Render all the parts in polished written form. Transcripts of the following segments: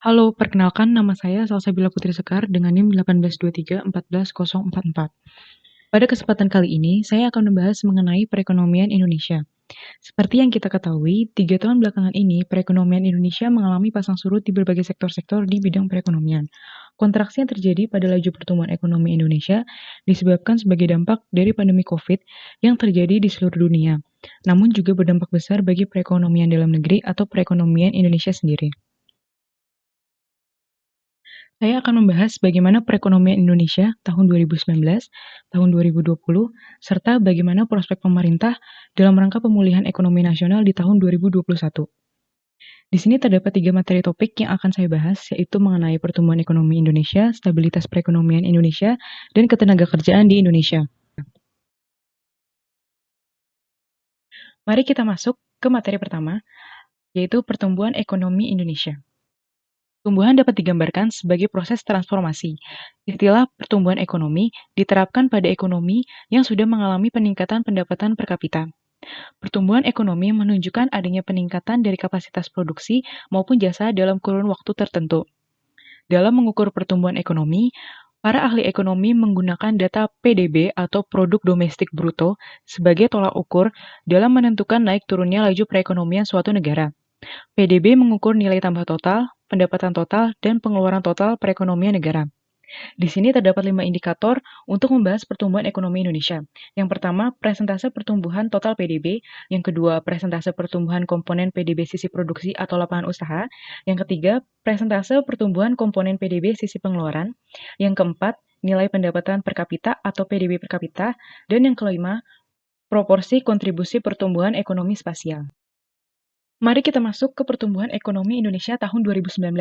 Halo, perkenalkan nama saya Salsabila Putri Sekar dengan NIM 182314044. Pada kesempatan kali ini, saya akan membahas mengenai perekonomian Indonesia. Seperti yang kita ketahui, 3 tahun belakangan ini, perekonomian Indonesia mengalami pasang surut di berbagai sektor-sektor di bidang perekonomian. Kontraksi yang terjadi pada laju pertumbuhan ekonomi Indonesia disebabkan sebagai dampak dari pandemi COVID yang terjadi di seluruh dunia, namun juga berdampak besar bagi perekonomian dalam negeri atau perekonomian Indonesia sendiri. Saya akan membahas bagaimana perekonomian Indonesia tahun 2019, tahun 2020, serta bagaimana prospek pemerintah dalam rangka pemulihan ekonomi nasional di tahun 2021. Di sini terdapat 3 materi topik yang akan saya bahas, yaitu mengenai pertumbuhan ekonomi Indonesia, stabilitas perekonomian Indonesia, dan ketenagakerjaan di Indonesia. Mari kita masuk ke materi pertama, yaitu pertumbuhan ekonomi Indonesia. Pertumbuhan dapat digambarkan sebagai proses transformasi. Istilah pertumbuhan ekonomi diterapkan pada ekonomi yang sudah mengalami peningkatan pendapatan per kapita. Pertumbuhan ekonomi menunjukkan adanya peningkatan dari kapasitas produksi maupun jasa dalam kurun waktu tertentu. Dalam mengukur pertumbuhan ekonomi, para ahli ekonomi menggunakan data PDB atau Produk Domestik Bruto sebagai tolak ukur dalam menentukan naik turunnya laju perekonomian suatu negara. PDB mengukur nilai tambah total, pendapatan total, dan pengeluaran total perekonomian negara. Di sini terdapat 5 indikator untuk membahas pertumbuhan ekonomi Indonesia. Yang pertama, presentase pertumbuhan total PDB. Yang kedua, presentase pertumbuhan komponen PDB sisi produksi atau lapangan usaha. Yang ketiga, presentase pertumbuhan komponen PDB sisi pengeluaran. Yang keempat, nilai pendapatan per kapita atau PDB per kapita. Dan yang kelima, proporsi kontribusi pertumbuhan ekonomi spasial. Mari kita masuk ke pertumbuhan ekonomi Indonesia tahun 2019.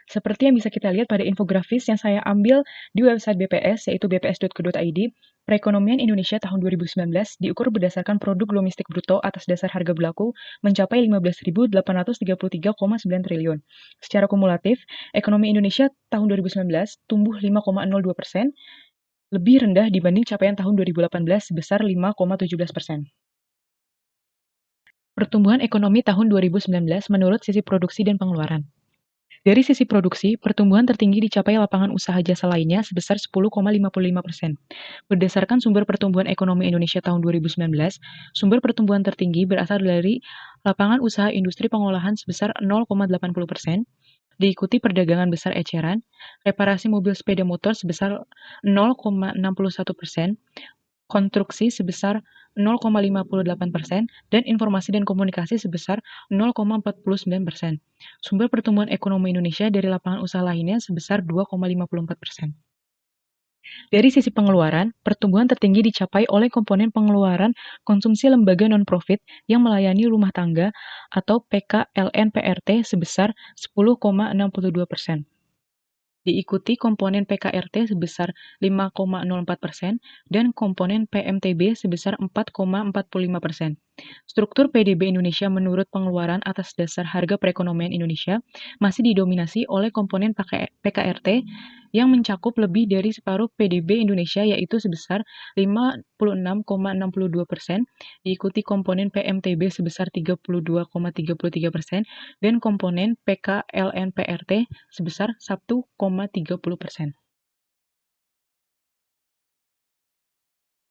Seperti yang bisa kita lihat pada infografis yang saya ambil di website BPS, yaitu bps.go.id, perekonomian Indonesia tahun 2019 diukur berdasarkan produk domestik bruto atas dasar harga berlaku mencapai 15.833,9 triliun. Secara kumulatif, ekonomi Indonesia tahun 2019 tumbuh 5,02%, lebih rendah dibanding capaian tahun 2018 sebesar 5,17%. Pertumbuhan ekonomi tahun 2019 menurut sisi produksi dan pengeluaran. Dari sisi produksi, pertumbuhan tertinggi dicapai lapangan usaha jasa lainnya sebesar 10,55%. Berdasarkan sumber pertumbuhan ekonomi Indonesia tahun 2019, sumber pertumbuhan tertinggi berasal dari lapangan usaha industri pengolahan sebesar 0,80%, diikuti perdagangan besar eceran, reparasi mobil sepeda motor sebesar 0,61%, konstruksi sebesar 0,58%, dan informasi dan komunikasi sebesar 0,49%. Sumber pertumbuhan ekonomi Indonesia dari lapangan usaha lainnya sebesar 2,54%. Dari sisi pengeluaran, pertumbuhan tertinggi dicapai oleh komponen pengeluaran konsumsi lembaga non-profit yang melayani rumah tangga atau PKLN-PRT sebesar 10,62%. Diikuti komponen PKRT sebesar 5,04% dan komponen PMTB sebesar 4,45%. Struktur PDB Indonesia menurut pengeluaran atas dasar harga perekonomian Indonesia masih didominasi oleh komponen PKRT yang mencakup lebih dari separuh PDB Indonesia yaitu sebesar 56,62%, diikuti komponen PMTB sebesar 32,33% dan komponen PKLN-PRT sebesar 1,30%.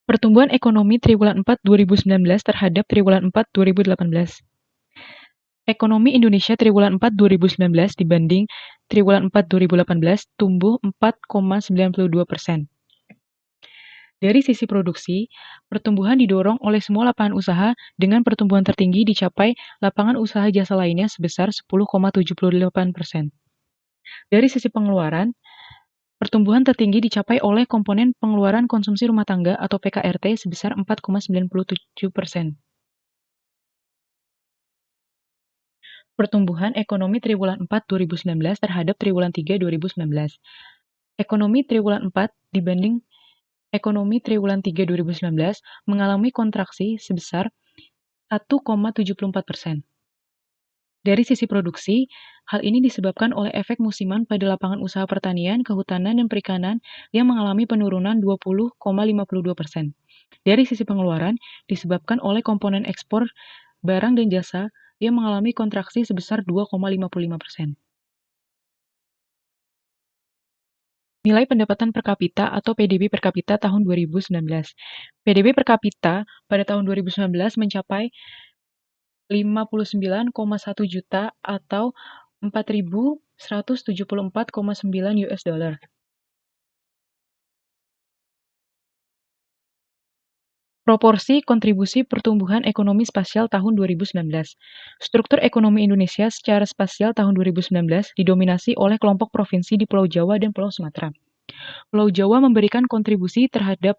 Pertumbuhan ekonomi triwulan 4 2019 terhadap triwulan 4 2018. Ekonomi Indonesia triwulan 4 2019 dibanding triwulan 4 2018 tumbuh 4,92%. Dari sisi produksi, pertumbuhan didorong oleh semua lapangan usaha dengan pertumbuhan tertinggi dicapai lapangan usaha jasa lainnya sebesar 10,78%. Dari sisi pengeluaran, pertumbuhan tertinggi dicapai oleh komponen pengeluaran konsumsi rumah tangga atau PKRT sebesar 4,97%. Pertumbuhan ekonomi triwulan 4 2019 terhadap triwulan 3 2019. Ekonomi triwulan 4 dibanding ekonomi triwulan 3 2019 mengalami kontraksi sebesar 1,74%. Dari sisi produksi, hal ini disebabkan oleh efek musiman pada lapangan usaha pertanian, kehutanan, dan perikanan yang mengalami penurunan 20,52%. Dari sisi pengeluaran, disebabkan oleh komponen ekspor barang dan jasa yang mengalami kontraksi sebesar 2,55%. Nilai pendapatan per kapita atau PDB per kapita tahun 2019. PDB per kapita pada tahun 2019 mencapai 59,1 juta atau 4.174,9 US dollar. Proporsi kontribusi pertumbuhan ekonomi spasial tahun 2019. Struktur ekonomi Indonesia secara spasial tahun 2019 didominasi oleh kelompok provinsi di Pulau Jawa dan Pulau Sumatera. Pulau Jawa memberikan kontribusi terhadap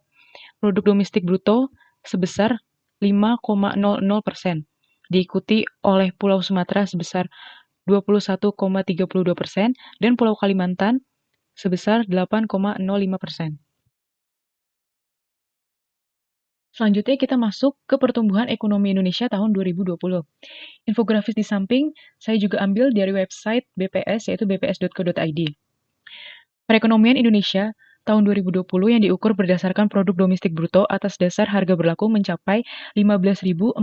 produk domestik bruto sebesar 5,00%, diikuti oleh Pulau Sumatera sebesar 21,32% dan Pulau Kalimantan sebesar 8,05%. Selanjutnya kita masuk ke pertumbuhan ekonomi Indonesia tahun 2020. Infografis di samping saya juga ambil dari website BPS yaitu bps.co.id. Perekonomian Indonesia tahun 2020 yang diukur berdasarkan produk domestik bruto atas dasar harga berlaku mencapai 15.434,2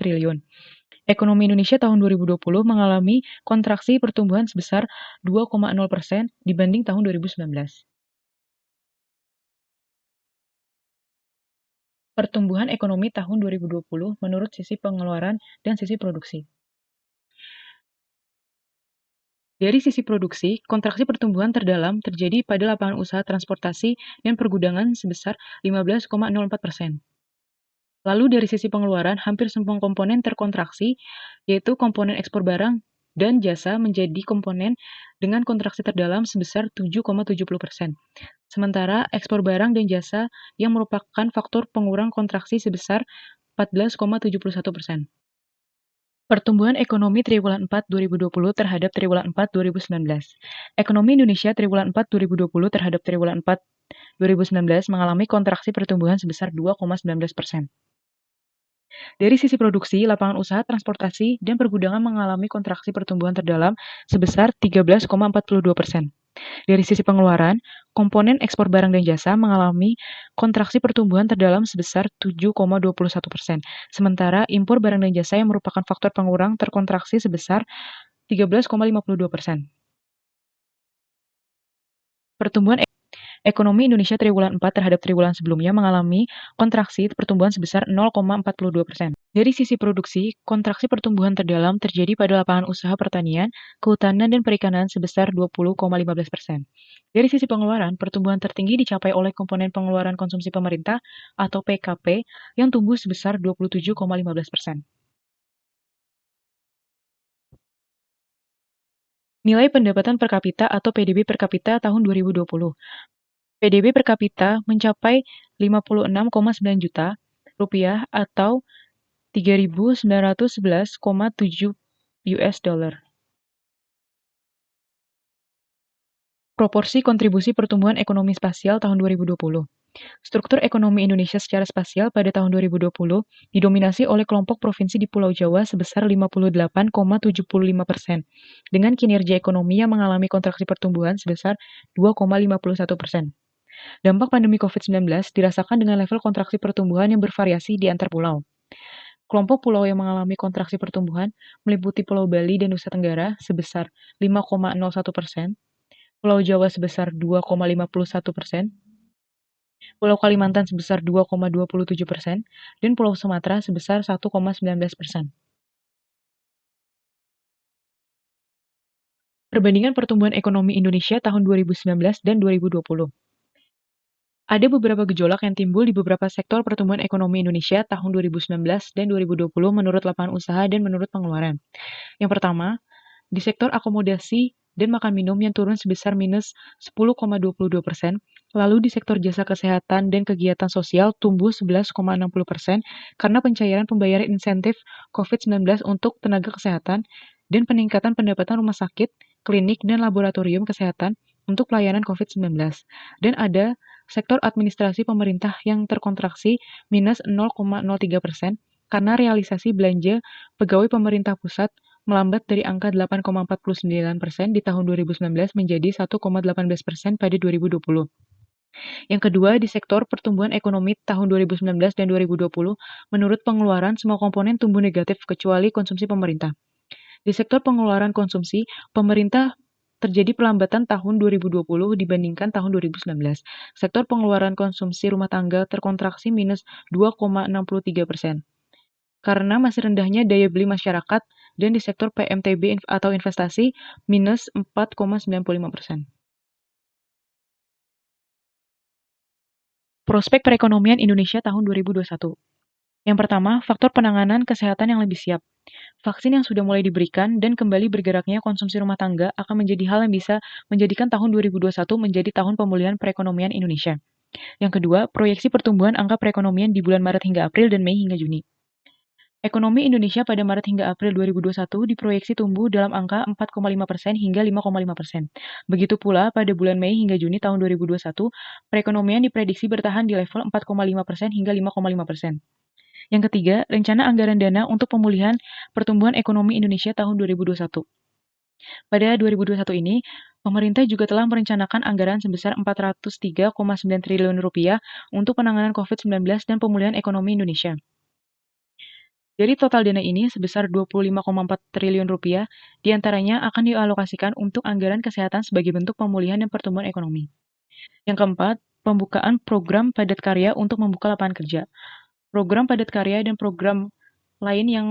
triliun. Ekonomi Indonesia tahun 2020 mengalami kontraksi pertumbuhan sebesar 2,0% dibanding tahun 2019. Pertumbuhan ekonomi tahun 2020 menurut sisi pengeluaran dan sisi produksi. Dari sisi produksi, kontraksi pertumbuhan terdalam terjadi pada lapangan usaha transportasi dan pergudangan sebesar 15,04%. Lalu dari sisi pengeluaran, hampir semua komponen terkontraksi, yaitu komponen ekspor barang dan jasa menjadi komponen dengan kontraksi terdalam sebesar 7,70%. Sementara ekspor barang dan jasa yang merupakan faktor pengurang kontraksi sebesar 14,71%. Pertumbuhan ekonomi triwulan 4 2020 terhadap triwulan 4 2019. Ekonomi Indonesia triwulan 4 2020 terhadap triwulan 4 2019 mengalami kontraksi pertumbuhan sebesar 2,19%. Dari sisi produksi, lapangan usaha transportasi dan pergudangan mengalami kontraksi pertumbuhan terdalam sebesar 13,42%. Dari sisi pengeluaran, komponen ekspor barang dan jasa mengalami kontraksi pertumbuhan terdalam sebesar 7,21%, sementara impor barang dan jasa yang merupakan faktor pengurang terkontraksi sebesar 13,52%. Pertumbuhan ekonomi Indonesia triwulan 4 terhadap triwulan sebelumnya mengalami kontraksi pertumbuhan sebesar 0,42%. Dari sisi produksi, kontraksi pertumbuhan terdalam terjadi pada lapangan usaha pertanian, kehutanan, dan perikanan sebesar 20,15%. Dari sisi pengeluaran, pertumbuhan tertinggi dicapai oleh komponen pengeluaran konsumsi pemerintah atau PKP yang tumbuh sebesar 27,15%. Nilai pendapatan per kapita atau PDB per kapita tahun 2020. PDB per kapita mencapai 56,9 juta rupiah atau 3.911,7 US dollar. Proporsi kontribusi pertumbuhan ekonomi spasial tahun 2020. Struktur ekonomi Indonesia secara spasial pada tahun 2020 didominasi oleh kelompok provinsi di Pulau Jawa sebesar 58,75%, dengan kinerja ekonomi yang mengalami kontraksi pertumbuhan sebesar 2,51%. Dampak pandemi COVID-19 dirasakan dengan level kontraksi pertumbuhan yang bervariasi di antar pulau. Kelompok pulau yang mengalami kontraksi pertumbuhan meliputi Pulau Bali dan Nusa Tenggara sebesar 5,01%, Pulau Jawa sebesar 2,51%, Pulau Kalimantan sebesar 2,27%, dan Pulau Sumatera sebesar 1,19%. Perbandingan pertumbuhan ekonomi Indonesia tahun 2019 dan 2020. Ada beberapa gejolak yang timbul di beberapa sektor pertumbuhan ekonomi Indonesia tahun 2019 dan 2020 menurut lapangan usaha dan menurut pengeluaran. Yang pertama, di sektor akomodasi dan makan minum yang turun sebesar minus 10,22%, lalu di sektor jasa kesehatan dan kegiatan sosial tumbuh 11,60% karena pencairan pembayaran insentif COVID-19 untuk tenaga kesehatan dan peningkatan pendapatan rumah sakit, klinik, dan laboratorium kesehatan untuk pelayanan COVID-19. Dan ada sektor administrasi pemerintah yang terkontraksi minus 0,03% karena realisasi belanja pegawai pemerintah pusat melambat dari angka 8,49% di tahun 2019 menjadi 1,18% pada 2020. Yang kedua, di sektor pertumbuhan ekonomi tahun 2019 dan 2020, menurut pengeluaran semua komponen tumbuh negatif kecuali konsumsi pemerintah. Di sektor pengeluaran konsumsi, pemerintah terjadi pelambatan tahun 2020 dibandingkan tahun 2019. Sektor pengeluaran konsumsi rumah tangga terkontraksi minus 2,63%. Karena masih rendahnya daya beli masyarakat dan di sektor PMTB atau investasi minus 4,95%. Prospek perekonomian Indonesia tahun 2021. Yang pertama, faktor penanganan kesehatan yang lebih siap. Vaksin yang sudah mulai diberikan dan kembali bergeraknya konsumsi rumah tangga akan menjadi hal yang bisa menjadikan tahun 2021 menjadi tahun pemulihan perekonomian Indonesia. Yang kedua, proyeksi pertumbuhan angka perekonomian di bulan Maret hingga April dan Mei hingga Juni. Ekonomi Indonesia pada Maret hingga April 2021 diproyeksi tumbuh dalam angka 4,5% hingga 5,5%. Begitu pula pada bulan Mei hingga Juni tahun 2021, perekonomian diprediksi bertahan di level 4,5% hingga 5,5%. Yang ketiga, rencana anggaran dana untuk pemulihan pertumbuhan ekonomi Indonesia tahun 2021. Pada 2021 ini, pemerintah juga telah merencanakan anggaran sebesar Rp403,9 triliun untuk penanganan COVID-19 dan pemulihan ekonomi Indonesia. Dari total dana ini sebesar Rp25,4 triliun, diantaranya akan dialokasikan untuk anggaran kesehatan sebagai bentuk pemulihan dan pertumbuhan ekonomi. Yang keempat, pembukaan program padat karya untuk membuka lapangan kerja. Program padat karya dan program lain yang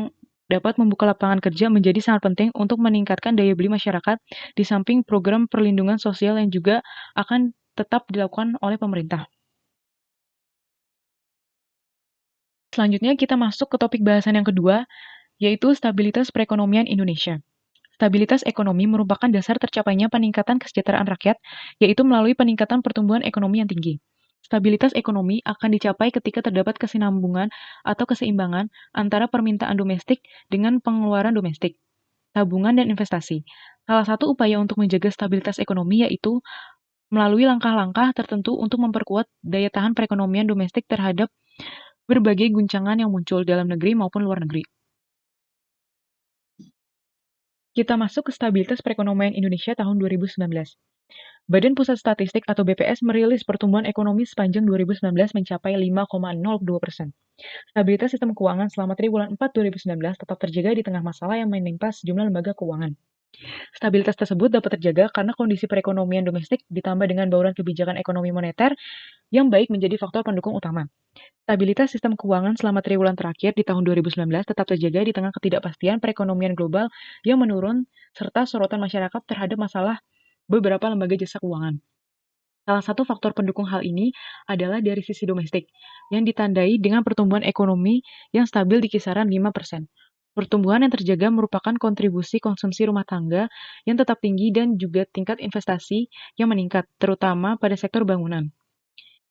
dapat membuka lapangan kerja menjadi sangat penting untuk meningkatkan daya beli masyarakat, di samping program perlindungan sosial yang juga akan tetap dilakukan oleh pemerintah. Selanjutnya kita masuk ke topik bahasan yang kedua, yaitu stabilitas perekonomian Indonesia. Stabilitas ekonomi merupakan dasar tercapainya peningkatan kesejahteraan rakyat, yaitu melalui peningkatan pertumbuhan ekonomi yang tinggi. Stabilitas ekonomi akan dicapai ketika terdapat kesinambungan atau keseimbangan antara permintaan domestik dengan pengeluaran domestik, tabungan, dan investasi. Salah satu upaya untuk menjaga stabilitas ekonomi yaitu melalui langkah-langkah tertentu untuk memperkuat daya tahan perekonomian domestik terhadap berbagai guncangan yang muncul dalam negeri maupun luar negeri. Kita masuk ke stabilitas perekonomian Indonesia tahun 2019. Badan Pusat Statistik atau BPS merilis pertumbuhan ekonomi sepanjang 2019 mencapai 5,02%. Stabilitas sistem keuangan selama triwulan 4 2019 tetap terjaga di tengah masalah yang menimpa sejumlah lembaga keuangan. Stabilitas tersebut dapat terjaga karena kondisi perekonomian domestik ditambah dengan bauran kebijakan ekonomi moneter yang baik menjadi faktor pendukung utama. Stabilitas sistem keuangan selama triwulan terakhir di tahun 2019 tetap terjaga di tengah ketidakpastian perekonomian global yang menurun serta sorotan masyarakat terhadap masalah beberapa lembaga jasa keuangan. Salah satu faktor pendukung hal ini adalah dari sisi domestik, yang ditandai dengan pertumbuhan ekonomi yang stabil di kisaran 5%. Pertumbuhan yang terjaga merupakan kontribusi konsumsi rumah tangga yang tetap tinggi dan juga tingkat investasi yang meningkat, terutama pada sektor bangunan.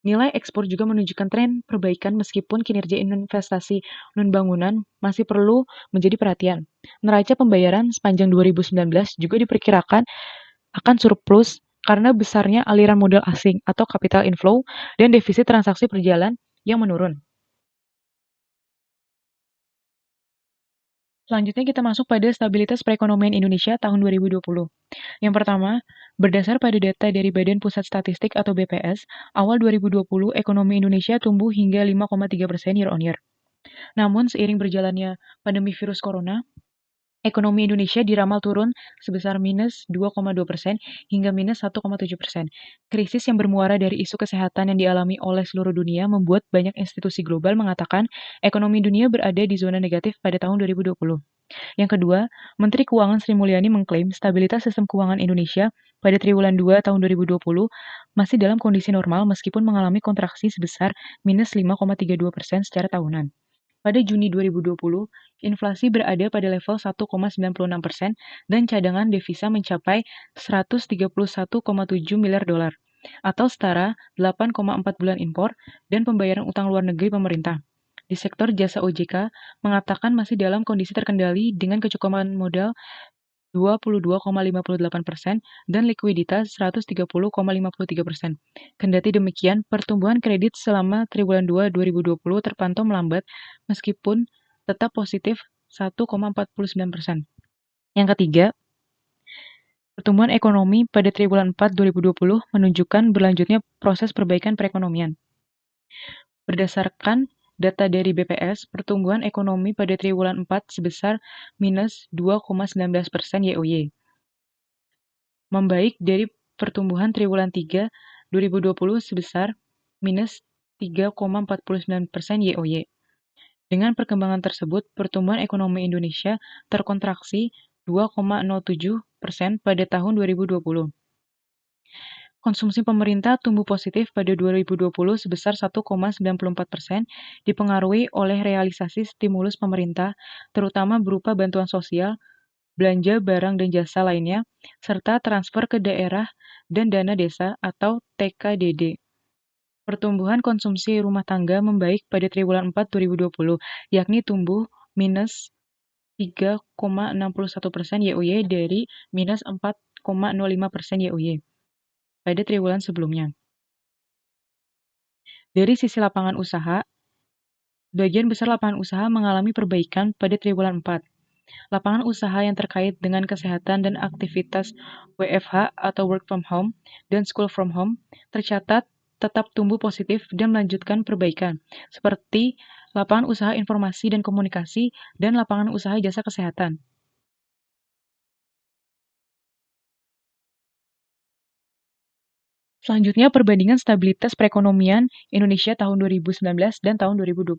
Nilai ekspor juga menunjukkan tren perbaikan meskipun kinerja investasi non-bangunan masih perlu menjadi perhatian. Neraca pembayaran sepanjang 2019 juga diperkirakan akan surplus karena besarnya aliran modal asing atau capital inflow dan defisit transaksi berjalan yang menurun. Selanjutnya kita masuk pada stabilitas perekonomian Indonesia tahun 2020. Yang pertama, berdasar pada data dari Badan Pusat Statistik atau BPS, awal 2020 ekonomi Indonesia tumbuh hingga 5,3% year on year. Namun seiring berjalannya pandemi virus corona, ekonomi Indonesia diramal turun sebesar minus 2,2% hingga minus 1,7%. Krisis yang bermuara dari isu kesehatan yang dialami oleh seluruh dunia membuat banyak institusi global mengatakan ekonomi dunia berada di zona negatif pada tahun 2020. Yang kedua, Menteri Keuangan Sri Mulyani mengklaim stabilitas sistem keuangan Indonesia pada triwulan 2 tahun 2020 masih dalam kondisi normal meskipun mengalami kontraksi sebesar minus 5,32% secara tahunan. Pada Juni 2020, inflasi berada pada level 1,96% dan cadangan devisa mencapai 131,7 miliar dolar atau setara 8,4 bulan impor dan pembayaran utang luar negeri pemerintah. Di sektor jasa OJK mengatakan masih dalam kondisi terkendali dengan kecukupan modal 22,58% dan likuiditas 130,53%. Kendati demikian, pertumbuhan kredit selama triwulan 2 2020 terpantau melambat meskipun tetap positif 1,49%. Yang ketiga, pertumbuhan ekonomi pada triwulan 4 2020 menunjukkan berlanjutnya proses perbaikan perekonomian. Berdasarkan data dari BPS, pertumbuhan ekonomi pada triwulan 4 sebesar minus 2,19% YoY. membaik dari pertumbuhan triwulan 3 2020 sebesar minus 3,49% YoY. Dengan perkembangan tersebut, pertumbuhan ekonomi Indonesia terkontraksi 2,07% pada tahun 2020. Konsumsi pemerintah tumbuh positif pada 2020 sebesar 1,94%, dipengaruhi oleh realisasi stimulus pemerintah, terutama berupa bantuan sosial, belanja barang dan jasa lainnya, serta transfer ke daerah dan dana desa atau TKDD. Pertumbuhan konsumsi rumah tangga membaik pada triwulan 4 2020, yakni tumbuh minus 3,61% YoY dari minus 4,05% YoY pada triwulan sebelumnya. Dari sisi lapangan usaha, bagian besar lapangan usaha mengalami perbaikan pada triwulan 4. Lapangan usaha yang terkait dengan kesehatan dan aktivitas WFH atau work from home dan school from home tercatat tetap tumbuh positif dan melanjutkan perbaikan, seperti lapangan usaha informasi dan komunikasi dan lapangan usaha jasa kesehatan. Selanjutnya, perbandingan stabilitas perekonomian Indonesia tahun 2019 dan tahun 2020.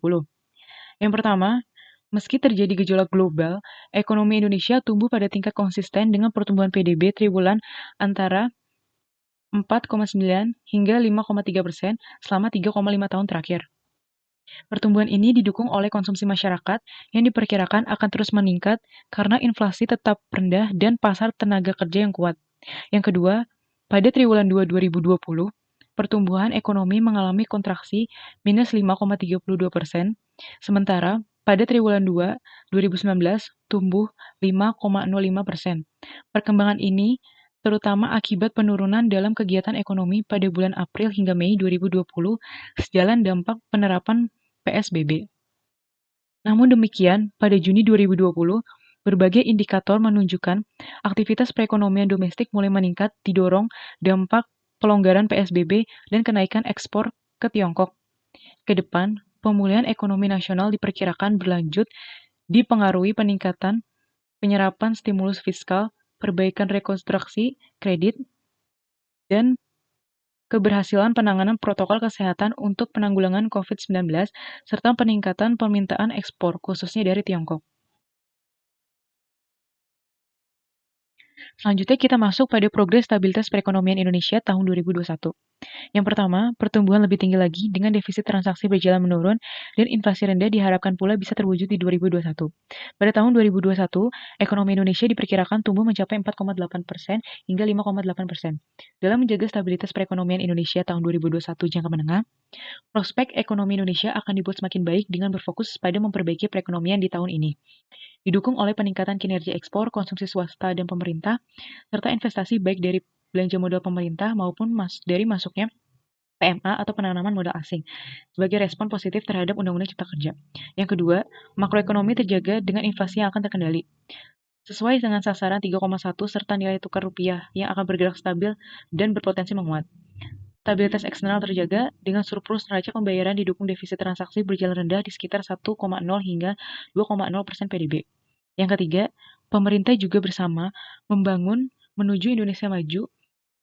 Yang pertama, meski terjadi gejolak global, ekonomi Indonesia tumbuh pada tingkat konsisten dengan pertumbuhan PDB triwulan antara 4,9 hingga 5,3% selama 3,5 tahun terakhir. Pertumbuhan ini didukung oleh konsumsi masyarakat yang diperkirakan akan terus meningkat karena inflasi tetap rendah dan pasar tenaga kerja yang kuat. Yang kedua, pada triwulan 2 2020, pertumbuhan ekonomi mengalami kontraksi minus 5,32%, sementara pada triwulan 2 2019 tumbuh 5,05%. Perkembangan ini terutama akibat penurunan dalam kegiatan ekonomi pada bulan April hingga Mei 2020 sejalan dampak penerapan PSBB. Namun demikian, pada Juni 2020, berbagai indikator menunjukkan aktivitas perekonomian domestik mulai meningkat didorong dampak pelonggaran PSBB dan kenaikan ekspor ke Tiongkok. Ke depan, pemulihan ekonomi nasional diperkirakan berlanjut dipengaruhi peningkatan penyerapan stimulus fiskal, perbaikan rekonstruksi kredit, dan keberhasilan penanganan protokol kesehatan untuk penanggulangan COVID-19, serta peningkatan permintaan ekspor, khususnya dari Tiongkok. Selanjutnya kita masuk pada progres stabilitas perekonomian Indonesia tahun 2021. Yang pertama, pertumbuhan lebih tinggi lagi dengan defisit transaksi berjalan menurun dan inflasi rendah diharapkan pula bisa terwujud di 2021. Pada tahun 2021, ekonomi Indonesia diperkirakan tumbuh mencapai 4,8% hingga 5,8%. Dalam menjaga stabilitas perekonomian Indonesia tahun 2021 jangka menengah, prospek ekonomi Indonesia akan dibuat semakin baik dengan berfokus pada memperbaiki perekonomian di tahun ini. Didukung oleh peningkatan kinerja ekspor, konsumsi swasta dan pemerintah, serta investasi baik dari belanja modal pemerintah maupun dari masuknya PMA atau penanaman modal asing sebagai respon positif terhadap Undang-Undang Cipta Kerja. Yang kedua, makroekonomi terjaga dengan inflasi yang akan terkendali. Sesuai dengan sasaran 3,1 serta nilai tukar rupiah yang akan bergerak stabil dan berpotensi menguat. Stabilitas eksternal terjaga dengan surplus neraca pembayaran didukung defisit transaksi berjalan rendah di sekitar 1,0 hingga 2,0% PDB. Yang ketiga, pemerintah juga bersama membangun menuju Indonesia maju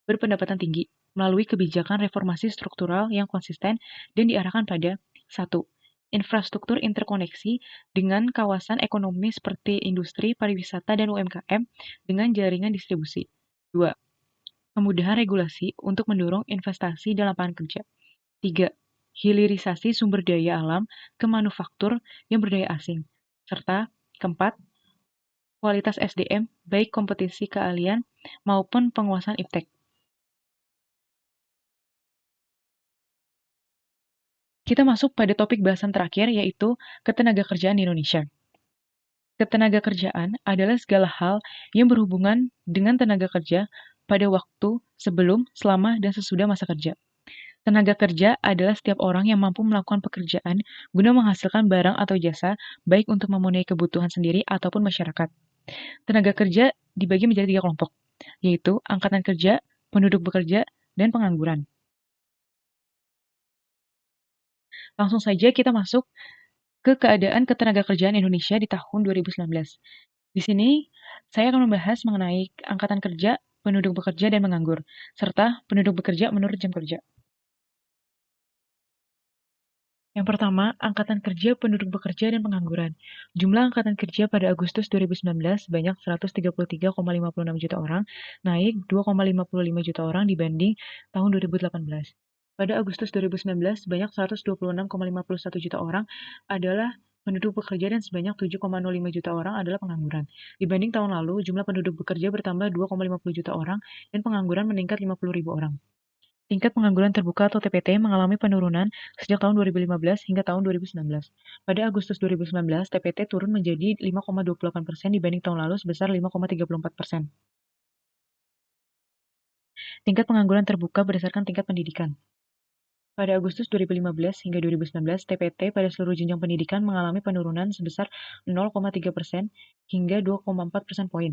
berpendapatan tinggi melalui kebijakan reformasi struktural yang konsisten dan diarahkan pada 1. Infrastruktur interkoneksi dengan kawasan ekonomi seperti industri, pariwisata, dan UMKM dengan jaringan distribusi. 2. Kemudahan regulasi untuk mendorong investasi dan lapangan kerja. 3. Hilirisasi sumber daya alam ke manufaktur yang berdaya asing. Serta keempat, kualitas SDM, baik kompetisi keahlian maupun penguasaan iptek. Kita masuk pada topik bahasan terakhir, yaitu ketenagakerjaan di Indonesia. Ketenagakerjaan adalah segala hal yang berhubungan dengan tenaga kerja pada waktu sebelum, selama, dan sesudah masa kerja. Tenaga kerja adalah setiap orang yang mampu melakukan pekerjaan guna menghasilkan barang atau jasa, baik untuk memenuhi kebutuhan sendiri ataupun masyarakat. Tenaga kerja dibagi menjadi 3 kelompok, yaitu angkatan kerja, penduduk bekerja, dan pengangguran. Langsung saja kita masuk ke keadaan ketenagakerjaan Indonesia di tahun 2019. Di sini, saya akan membahas mengenai angkatan kerja penduduk bekerja dan menganggur, serta penduduk bekerja menurut jam kerja. Yang pertama, angkatan kerja, penduduk bekerja, dan pengangguran. Jumlah angkatan kerja pada Agustus 2019 sebanyak 133,56 juta orang, naik 2,55 juta orang dibanding tahun 2018. Pada Agustus 2019 sebanyak 126,51 juta orang adalah penduduk bekerja dan sebanyak 7,05 juta orang adalah pengangguran. Dibanding tahun lalu, jumlah penduduk bekerja bertambah 2,50 juta orang dan pengangguran meningkat 50.000 orang. Tingkat pengangguran terbuka atau TPT mengalami penurunan sejak tahun 2015 hingga tahun 2019. Pada Agustus 2019, TPT turun menjadi 5,28% dibanding tahun lalu sebesar 5,34%. Tingkat pengangguran terbuka berdasarkan tingkat pendidikan. Pada Agustus 2015 hingga 2019, TPT pada seluruh jenjang pendidikan mengalami penurunan sebesar 0,3% hingga 2,4% poin.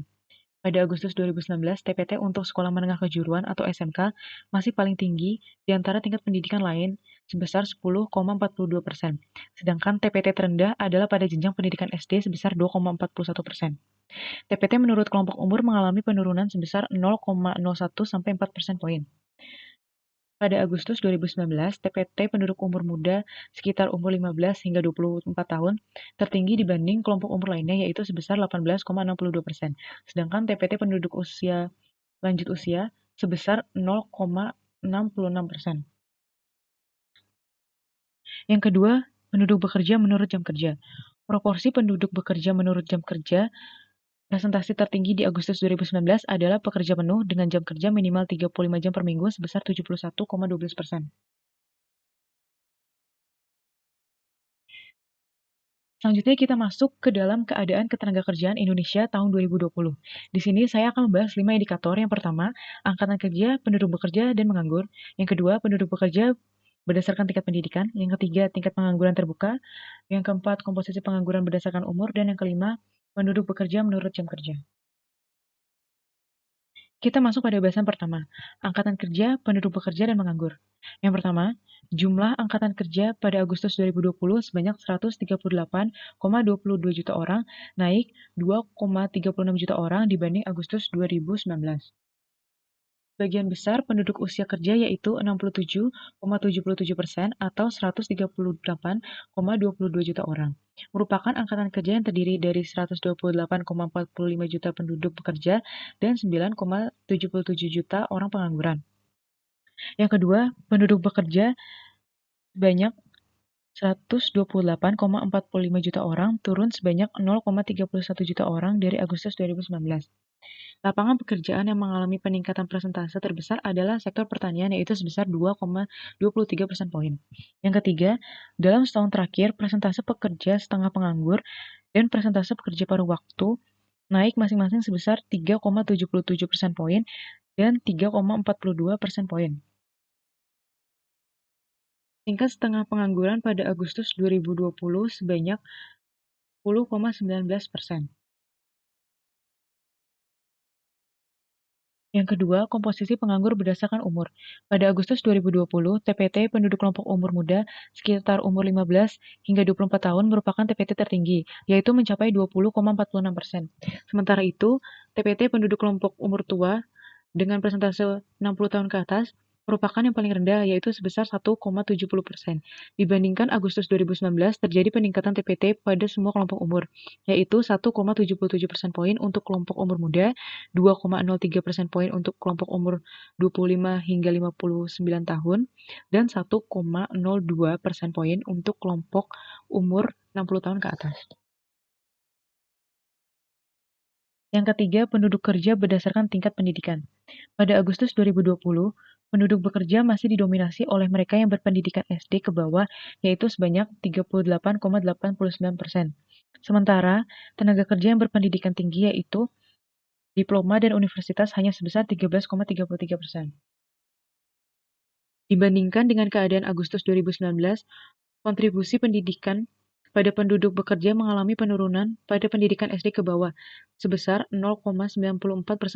Pada Agustus 2019, TPT untuk sekolah menengah kejuruan atau SMK masih paling tinggi di antara tingkat pendidikan lain sebesar 10,42%. Sedangkan TPT terendah adalah pada jenjang pendidikan SD sebesar 2,41%. TPT menurut kelompok umur mengalami penurunan sebesar 0,01 sampai 4% poin. Pada Agustus 2019, TPT penduduk umur muda sekitar umur 15 hingga 24 tahun tertinggi dibanding kelompok umur lainnya yaitu sebesar 18,62%. Sedangkan TPT penduduk lanjut usia sebesar 0,66%. Yang kedua, penduduk bekerja menurut jam kerja. Proporsi penduduk bekerja menurut jam kerja presentasi tertinggi di Agustus 2019 adalah pekerja penuh dengan jam kerja minimal 35 jam per minggu sebesar 71,12%. Selanjutnya kita masuk ke dalam keadaan ketenagakerjaan Indonesia tahun 2020. Di sini saya akan membahas 5 indikator. Yang pertama, angkatan kerja, penduduk bekerja, dan menganggur. Yang kedua, penduduk bekerja berdasarkan tingkat pendidikan. Yang ketiga, tingkat pengangguran terbuka. Yang keempat, komposisi pengangguran berdasarkan umur. Dan yang kelima, penduduk bekerja menurut jam kerja. Kita masuk pada bahasan pertama, angkatan kerja, penduduk bekerja, dan menganggur. Yang pertama, jumlah angkatan kerja pada Agustus 2020 sebanyak 138,22 juta orang, naik 2,36 juta orang dibanding Agustus 2019. Sebagian besar penduduk usia kerja yaitu 67,77% atau 138,22 juta orang, merupakan angkatan kerja yang terdiri dari 128,45 juta penduduk pekerja dan 9,77 juta orang pengangguran. Yang kedua, penduduk bekerja sebanyak 128,45 juta orang, turun sebanyak 0,31 juta orang dari Agustus 2019. Lapangan pekerjaan yang mengalami peningkatan persentase terbesar adalah sektor pertanian yaitu sebesar 2,23% poin. Yang ketiga, dalam setahun terakhir persentase pekerja setengah penganggur dan persentase pekerja paruh waktu naik masing-masing sebesar 3,77% poin dan 3,42% poin. Tingkat setengah pengangguran pada Agustus 2020 sebanyak 10,19%. Yang kedua, komposisi penganggur berdasarkan umur. Pada Agustus 2020, TPT penduduk kelompok umur muda sekitar umur 15 hingga 24 tahun merupakan TPT tertinggi, yaitu mencapai 20,46%. Sementara itu, TPT penduduk kelompok umur tua dengan persentase 60 tahun ke atas merupakan yang paling rendah, yaitu sebesar 1,70%. Dibandingkan Agustus 2019, terjadi peningkatan TPT pada semua kelompok umur, yaitu 1,77% poin untuk kelompok umur muda, 2,03% poin untuk kelompok umur 25 hingga 59 tahun, dan 1,02% poin untuk kelompok umur 60 tahun ke atas. Yang ketiga, penduduk kerja berdasarkan tingkat pendidikan. Pada Agustus 2020, penduduk bekerja masih didominasi oleh mereka yang berpendidikan SD ke bawah, yaitu sebanyak 38,89%. Sementara, tenaga kerja yang berpendidikan tinggi yaitu diploma dan universitas hanya sebesar 13,33%. Dibandingkan dengan keadaan Agustus 2019, kontribusi pendidikan pada penduduk bekerja mengalami penurunan pada pendidikan SD ke bawah sebesar 0,94%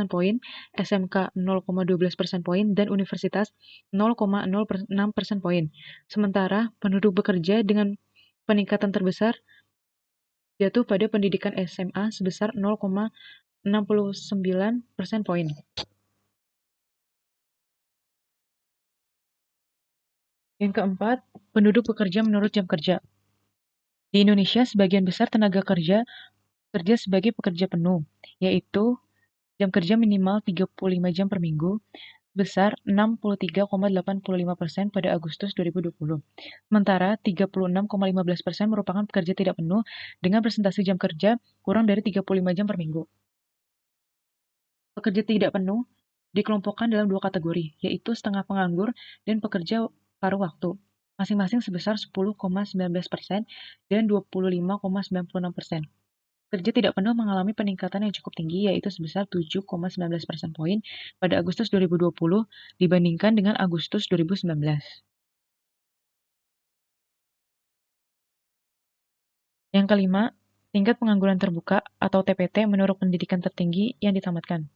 poin, SMK 0,12% poin, dan universitas 0,06% poin. Sementara penduduk bekerja dengan peningkatan terbesar jatuh pada pendidikan SMA sebesar 0,69% poin. Yang keempat, penduduk bekerja menurut jam kerja. Di Indonesia, sebagian besar tenaga kerja kerja sebagai pekerja penuh, yaitu jam kerja minimal 35 jam per minggu, sebesar 63,85% pada Agustus 2020. Sementara 36,15% merupakan pekerja tidak penuh dengan presentasi jam kerja kurang dari 35 jam per minggu. Pekerja tidak penuh dikelompokkan dalam dua kategori, yaitu setengah penganggur dan pekerja paruh waktu, masing-masing sebesar 10,19% dan 25,96%. Pekerja tidak penuh mengalami peningkatan yang cukup tinggi, yaitu sebesar 7,19% poin pada Agustus 2020 dibandingkan dengan Agustus 2019. Yang kelima, tingkat pengangguran terbuka atau TPT menurut pendidikan tertinggi yang ditamatkan.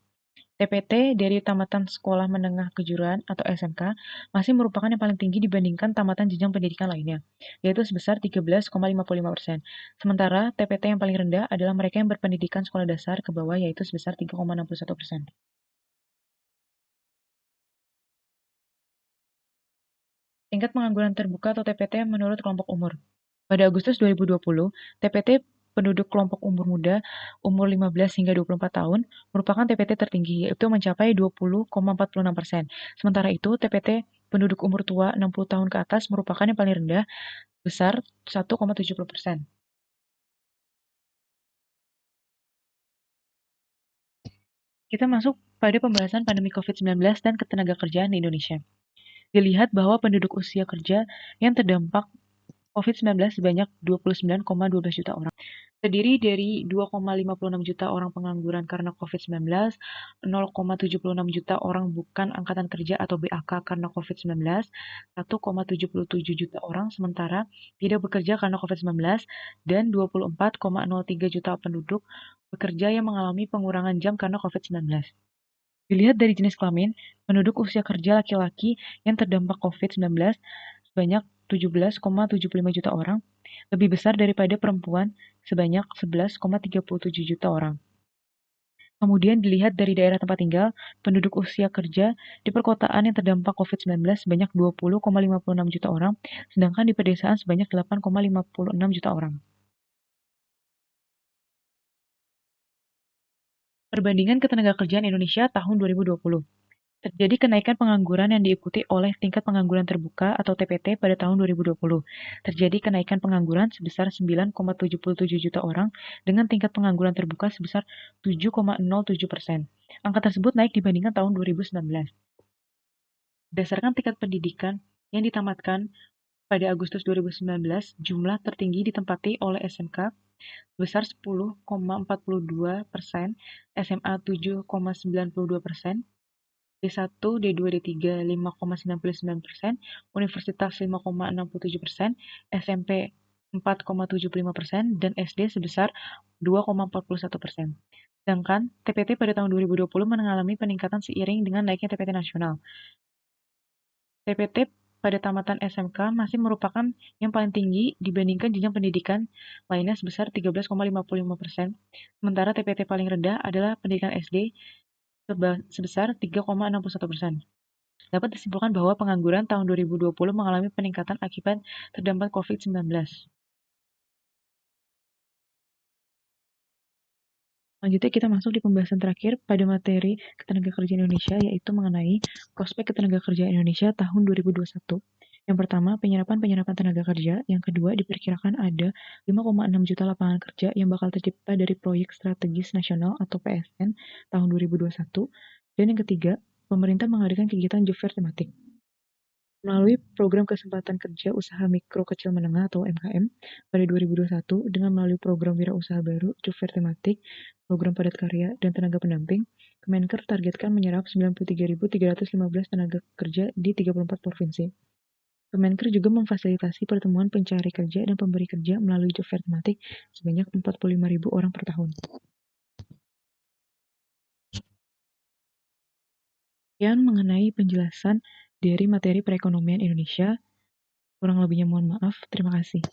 TPT dari tamatan sekolah menengah kejuruan atau SMK masih merupakan yang paling tinggi dibandingkan tamatan jenjang pendidikan lainnya, yaitu sebesar 13,55%. Sementara TPT yang paling rendah adalah mereka yang berpendidikan sekolah dasar ke bawah, yaitu sebesar 3,61%. Tingkat pengangguran terbuka atau TPT menurut kelompok umur. Pada Agustus 2020, TPT penduduk kelompok umur muda umur 15 hingga 24 tahun merupakan TPT tertinggi, yaitu mencapai 20,46%. Sementara itu, TPT penduduk umur tua 60 tahun ke atas merupakan yang paling rendah, besar 1,70%. Kita masuk pada pembahasan pandemi COVID-19 dan ketenagakerjaan di Indonesia. Dilihat bahwa penduduk usia kerja yang terdampak COVID-19 sebanyak 29,12 juta orang. Terdiri dari 2,56 juta orang pengangguran karena COVID-19, 0,76 juta orang bukan angkatan kerja atau BAK karena COVID-19, 1,77 juta orang sementara tidak bekerja karena COVID-19, dan 24,03 juta penduduk bekerja yang mengalami pengurangan jam karena COVID-19. Dilihat dari jenis kelamin, penduduk usia kerja laki-laki yang terdampak COVID-19 sebanyak 17,75 juta orang, lebih besar daripada perempuan sebanyak 11,37 juta orang. Kemudian dilihat dari daerah tempat tinggal, penduduk usia kerja di perkotaan yang terdampak COVID-19 sebanyak 20,56 juta orang, sedangkan di pedesaan sebanyak 8,56 juta orang. Perbandingan ketenagakerjaan Indonesia tahun 2020. Terjadi kenaikan pengangguran yang diikuti oleh tingkat pengangguran terbuka atau TPT pada tahun 2020. Terjadi kenaikan pengangguran sebesar 9,77 juta orang dengan tingkat pengangguran terbuka sebesar 7,07%. Angka tersebut naik dibandingkan tahun 2019. Berdasarkan tingkat pendidikan yang ditamatkan pada Agustus 2019, jumlah tertinggi ditempati oleh SMK sebesar 10,42%, SMA 7,92%, D1, D2, D3 5,99%, Universitas 5,67%, SMP 4,75%, dan SD sebesar 2,41%. Sedangkan TPT pada tahun 2020 mengalami peningkatan seiring dengan naiknya TPT nasional. TPT pada tamatan SMK masih merupakan yang paling tinggi dibandingkan jenjang pendidikan lainnya sebesar 13,55%, sementara TPT paling rendah adalah pendidikan SD sebesar 3,61%. Dapat disimpulkan bahwa pengangguran tahun 2020 mengalami peningkatan akibat terdampak COVID-19. Selanjutnya kita masuk di pembahasan terakhir pada materi ketenagakerjaan Indonesia, yaitu mengenai prospek ketenagakerjaan Indonesia tahun 2021. Yang pertama, penyerapan tenaga kerja. Yang kedua, diperkirakan ada 5,6 juta lapangan kerja yang bakal tercipta dari proyek strategis nasional atau PSN tahun 2021. Dan yang ketiga, pemerintah mengadakan kegiatan job fair tematik. Melalui program kesempatan kerja usaha mikro kecil menengah atau UMKM pada 2021 dengan melalui program wirausaha baru, job fair tematik, program padat karya, dan tenaga pendamping, Kemenker targetkan menyerap 93.315 tenaga kerja di 34 provinsi. Kemenker juga memfasilitasi pertemuan pencari kerja dan pemberi kerja melalui job fair tematik sebanyak 45.000 orang per tahun. Sekian mengenai penjelasan dari materi perekonomian Indonesia. Kurang lebihnya mohon maaf. Terima kasih.